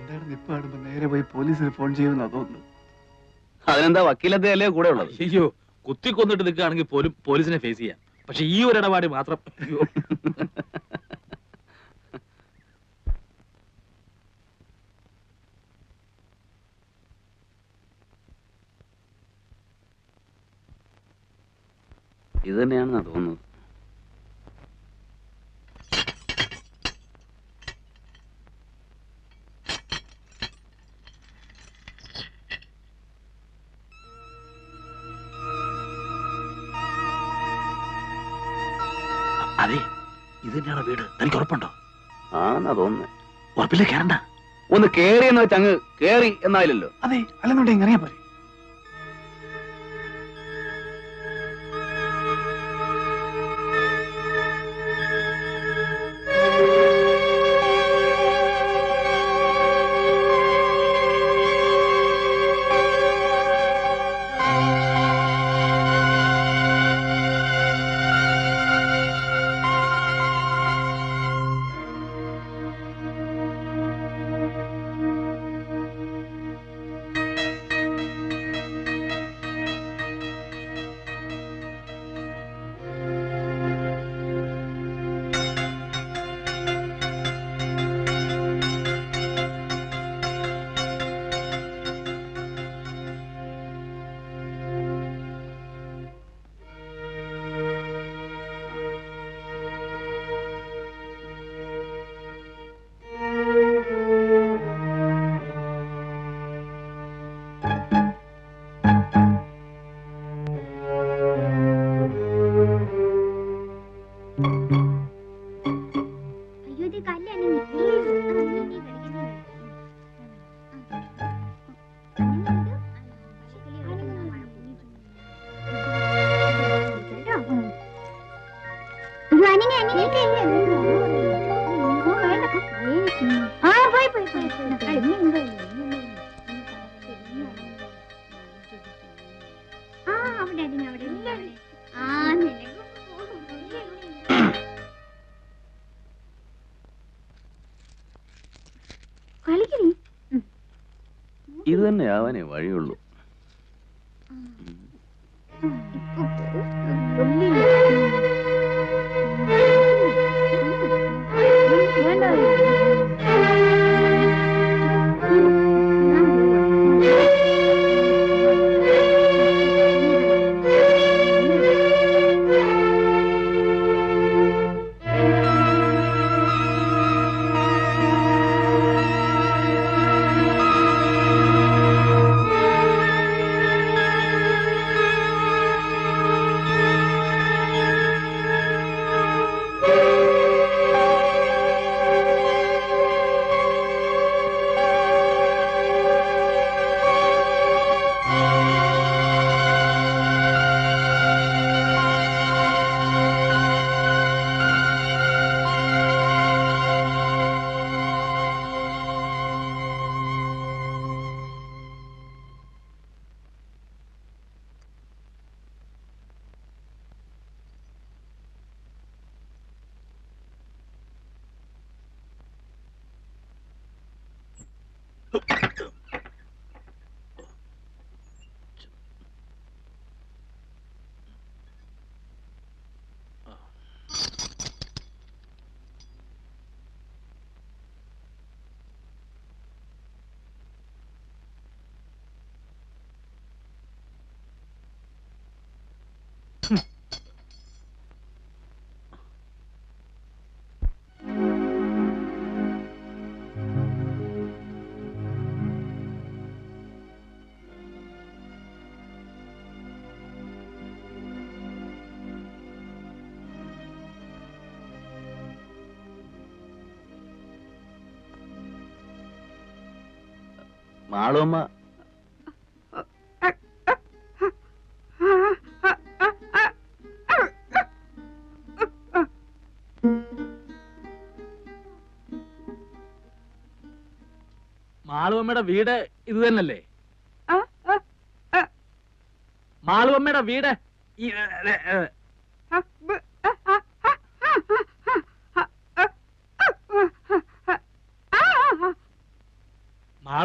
നന്ദേട്ടൻ ഇപ്പൊ കാണുമ്പോ നേരെ പോയി പോലീസിന് ഫോൺ ചെയ്യുമെന്നാ തോന്നുന്നു. അതിനെന്താ വക്കീലത്തെ അല്ലേ കൂടെ ഉള്ളത്? അയ്യോ, കുത്തിക്കൊന്നിട്ട് നിൽക്കുകയാണെങ്കിൽ പോലും പോലീസിനെ ഫേസ് ചെയ്യാം. പക്ഷെ ഈ ഒരു ഇടപാട് മാത്രം അയ്യോ. ഇത് തന്നെയാണെന്നാ തോന്നുന്നത്. അതെ, ഇത് തന്നെയാണ് വീട്. തനിക്ക് ഉറപ്പുണ്ടോ? ആണെന്നാ തോന്നുന്നത്. ഉറപ്പില്ല, കേറണ്ട. ഒന്ന് കേറി എന്ന് വെച്ച് അങ്ങ് കേറി എന്നായില്ലല്ലോ. അതെ, അല്ലെന്നുണ്ടെങ്കിൽ അറിയാൻ പോലെ. ഇത് തന്നെ ആവാനേ വഴിയുള്ളൂ. മാളുമ്മ മാളുവമ്മയുടെ വീട് ഇത് തന്നല്ലേ? മാളുവമ്മയുടെ വീട്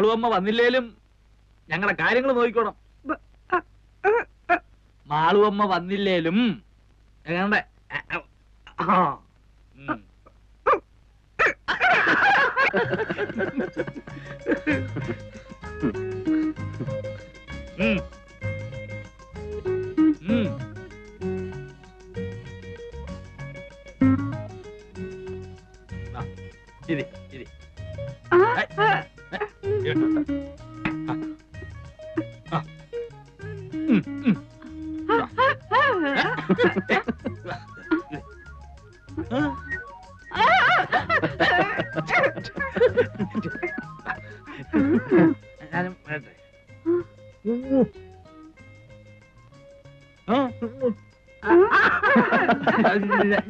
മാളുവമ്മ വന്നില്ലേലും ഞങ്ങളെ കാര്യങ്ങൾ നോക്കിക്കോണം. മാളുവമ്മ വന്നില്ലേലും ഞങ്ങളുടെ ഇരി ഇരി ഞാനും വരട്ടെ.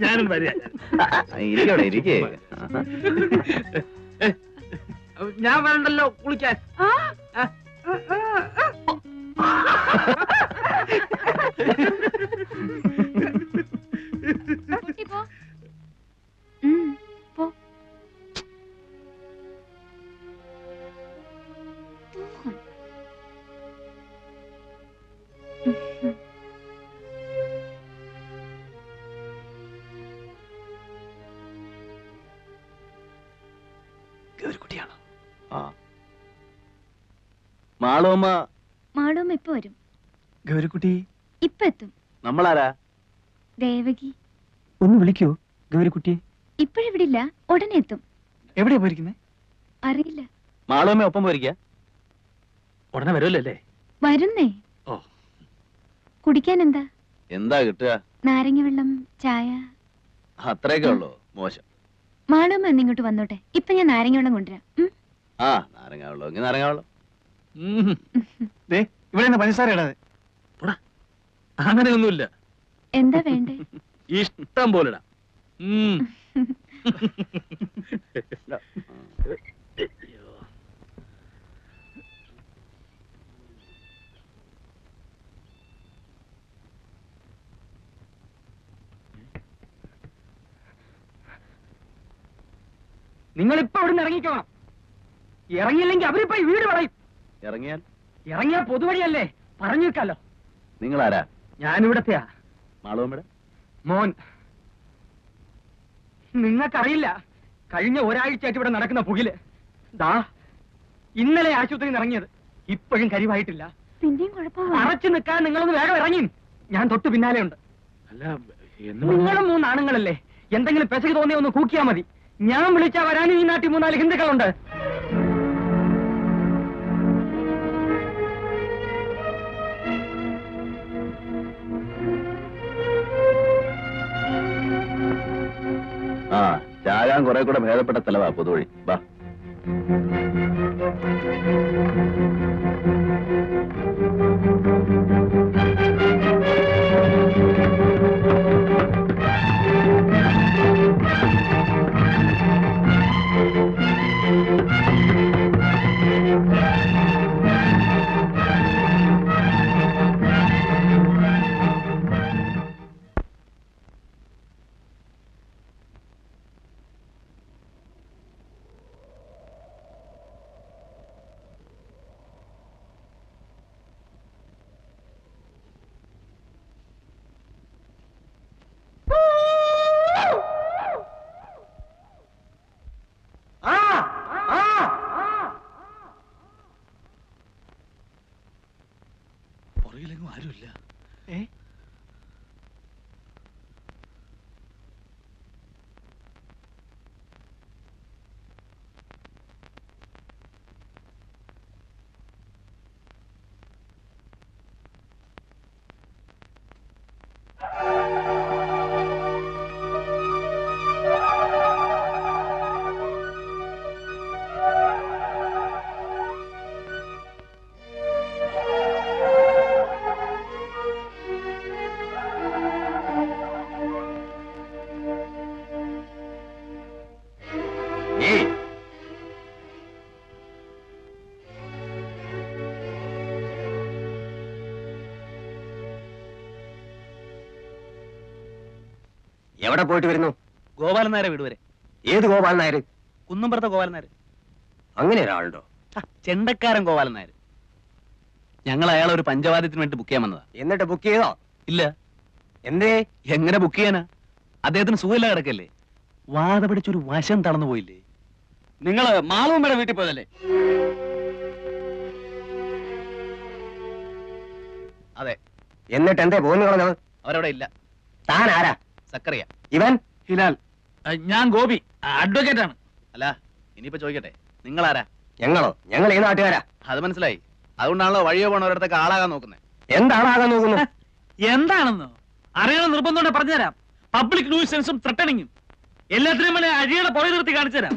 ഞാനും വരിക. ഇരിക്കവിടെ ഇരിക്കേ. ഞാൻ വരണ്ടല്ലോ കുളിക്കാൻ. ഗൗരിക്കുട്ടിയാണോ? ആ മാളുവമ്മ മാളുവമ്മ ഇപ്പൊ വരും. ഗൗരിക്കുട്ടി ഇപ്പൊ എത്തും. നമ്മളാരാ? ദേവകി. ഒന്ന് വിളിക്കോ ഗൗരിക്കുട്ടിയെ? ഇപ്പോഴിവിടില്ല, ഉടനെ എത്തും. എവിടെയാ പോയിരിക്കുന്നേ? അറിയില്ല. മാളുവമ്മ ഒപ്പം പോയിരിക്ക? ഉടനെ വരുമല്ലോ അല്ലേ? വരുന്നേ. ഓ, കുടിക്കാൻ എന്താ? എന്താ കിട്ടുക? നാരങ്ങ വെള്ളം, ചായ. അത്രയൊക്കെ ഉള്ളൂ? മോശം. മാളുവമ്മ ഒന്ന് ഇങ്ങോട്ട് വന്നോട്ടെ. ഇപ്പൊ ഞാൻ നാരങ്ങ വെള്ളം കൊണ്ടുവരാം. ആ നാരങ്ങ വെള്ളം എങ്കിൽ നാരങ്ങ വെള്ളം. ദേ ഇവിടെ നിന്ന് പഞ്ചസാര ഇടാതെ. അങ്ങനെയൊന്നുമില്ല. എന്താ വേണ്ടേ? ഇഷ്ടം പോലെ ഇടാം. നിങ്ങളിപ്പോ അവിടെ നിന്ന് ഇറങ്ങിക്കോണം. ഇറങ്ങിയില്ലെങ്കിൽ അവരിപ്പോ ഈ വീട് കളയും. ഇറങ്ങിയാൽ? ഇറങ്ങിയാൽ പൊതുവഴിയല്ലേ, പറഞ്ഞു വെക്കാലോ. നിങ്ങളാരാ? ഞാനിവിടത്തെയാ. മാളുവമ്മയുടെ മോൻ. നിങ്ങൾക്കറിയില്ല, കഴിഞ്ഞ ഒരാഴ്ചയായിട്ട് ഇവിടെ നടക്കുന്ന പുകില്. ദാ ഇന്നലെ ആശുപത്രിയിൽ ഇറങ്ങിയത്, ഇപ്പോഴും കരിവായിട്ടില്ല. പിന്നെയും കുഴപ്പമില്ല. അറച്ചു നിൽക്കാൻ നിങ്ങളൊന്ന് വേഗം ഇറങ്ങി. ഞാൻ തൊട്ട് പിന്നാലെ ഉണ്ട്. അല്ല, നിങ്ങളും 3 ആണുങ്ങളല്ലേ, എന്തെങ്കിലും പെശക് തോന്നിയ ഒന്ന് കൂക്കിയാ മതി. ഞാൻ വിളിച്ചാ വരാനും ഈ നാട്ടിൽ 3-4 ഹിന്ദുക്കളുണ്ട്. ആ ചാകാൻ കുറെ കൂടെ ഭേദപ്പെട്ട സ്ഥലവാ പൊതുവഴി. വാ. പുറകിലെങ്ങും ആരുമില്ല. എവിടെ പോയിട്ട് വരുന്നു? ഗോപാലൻ നായരെ വീട് വരെ. ഏത് ഗോപാലൻ നായർ? കുന്നുംപുറത്തെ ഗോപാലൻ നായർ. അങ്ങനെ ഒരാളുണ്ടോ? ചെണ്ടക്കാരൻ ഗോപാലൻ നായർ. ഞങ്ങൾ അയാളെ ഒരു പഞ്ചവാദ്യത്തിന് വേണ്ടി ബുക്ക് ചെയ്യാൻ വന്നതാ. എന്നിട്ട് ബുക്ക് ചെയ്തോ? ഇല്ല. എന്തേ? എങ്ങനെ ബുക്ക് ചെയ്യാനാ? അദ്ദേഹത്തിന് സുഖമില്ല കിടക്കല്ലേ. വാത പിടിച്ചൊരു വശം തളർന്നു പോയില്ലേ. നിങ്ങള് മാളുമ്മയുടെ വീട്ടിൽ പോയതല്ലേ? അതെ. എന്നിട്ട് എന്തേ പോന്നു കളഞ്ഞത്? അവരവിടെ ഇല്ല. താൻ ആരാ? സക്കറിയ. ഇവൻ ഹിലാൽ. ഞാൻ ഗോപി, അഡ്വക്കേറ്റ് ആണ്. അല്ല, ഇനിയിപ്പോ ചോദിക്കട്ടെ, നിങ്ങളാരാ? ഞങ്ങളോ? ഞങ്ങൾ ഈ നാട്ടുകാരാ. അത് മനസ്സിലായി. അതുകൊണ്ടാണല്ലോ വഴിയോ പോണവരടുത്തൊക്കെ ആളാകാൻ നോക്കുന്നത്. എന്താണാകാൻ നോക്കുന്നത്? എന്താണെന്നോ അറിയണം നിർബന്ധം പറഞ്ഞുതരാം. പബ്ലിക് ന്യൂസൻസും ത്രട്ടണിങ്ങും എല്ലാത്തിനും വേണ്ടി അഴിയുടെ പുറകെ നിർത്തി കാണിച്ചു തരാം.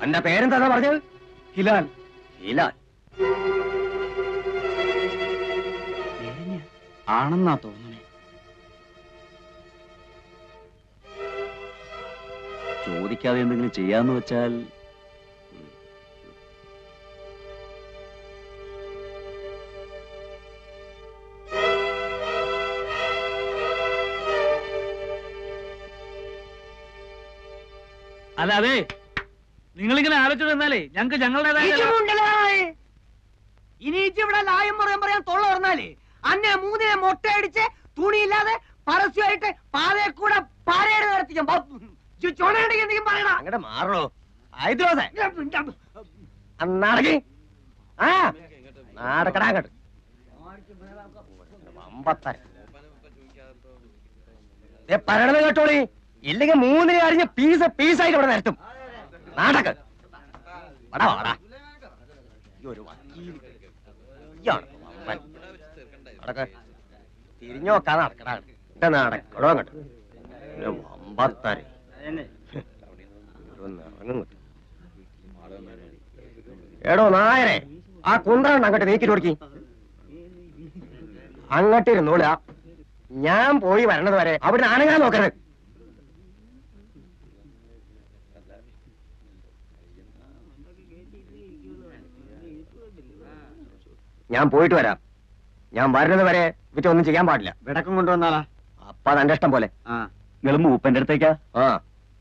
എന്റെ പേരെന്താ പറഞ്ഞത്? ഹിലാൽ. ഹിലാൽ ആണെന്നാ തോന്നണേ. ചോദിക്കാതെ എന്തെങ്കിലും ചെയ്യാന്ന് വെച്ചാൽ അല്ല, അതെ, നിങ്ങളിങ്ങനെ ആലോചിച്ചു തന്നാലേ ഞങ്ങൾക്ക് ഞങ്ങളുടേതായ ഇനിയിച്ച് ഇവിടെ ലായം പറയാൻ തൊള്ള പറഞ്ഞാലേ അന്നെ മൂന്നിനെ മൊട്ടയടിച്ച് തുണിയില്ലാതെ പരസ്യമായിട്ട് പാതയെ കൂടെ പാരയുടെ നടത്തിക്കും. ചുണയുണ്ടെങ്കിൽ എന്തെങ്കിലും പറയണ. അങ്ങടെ മാറണോ? നാടകി ആ നാടക്കടാ അങ്ങോട്ട്. പറയണത് കേട്ടോളി, ഇല്ലെങ്കിൽ മൂന്നിനെ അറിഞ്ഞ് പീസായിട്ട് ഇവിടെ നിരത്തും. നാടക തിരിഞ്ഞു നോക്കാതെ നടക്കടാ. എന്റെ നടക്കടോ അങ്ങോട്ട്. വമ്പത്താര് എടോ നായരെ, ആ കുന്ത്രണ്ട് അങ്ങോട്ട് നീക്കിട്ട് കൊടുക്കി. അങ്ങോട്ട് ഇരുന്നോള. ഞാൻ പോയി വരണത് വരെ അവിടെ അനങ്ങാൻ നോക്കരുത്. ഞാൻ പോയിട്ട് വരാം. ഞാൻ വരുന്നത് വരെ ഇവറ്റ ഒന്നും ചെയ്യാൻ പാടില്ല. വിടക്കം കൊണ്ടുവന്നാളാ. അപ്പൊ അതെന്റെ ഇഷ്ടം പോലെ. നിങ്ങൾ മൂപ്പന്റെ അടുത്തേക്കാ? ആ,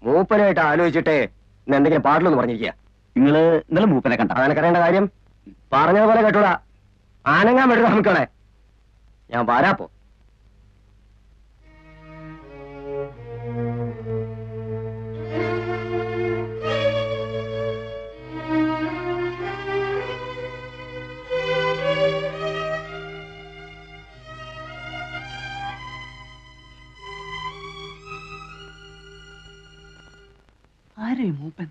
മൂപ്പനായിട്ട് ആലോചിച്ചിട്ട് ഇന്ന് എന്തെങ്കിലും പാടില്ലെന്ന് പറഞ്ഞിരിക്കുക. നിങ്ങള് ഇന്നലെ മൂപ്പനെ കണ്ട? അതെനിക്കറിയേണ്ട കാര്യം. പറഞ്ഞതുപോലെ കേട്ടോടാ. ആനങ്ങാൻ വിടുന്ന നമുക്കണേ. ഞാൻ വരാപ്പോ. ആരേ മൂപ്പൻ?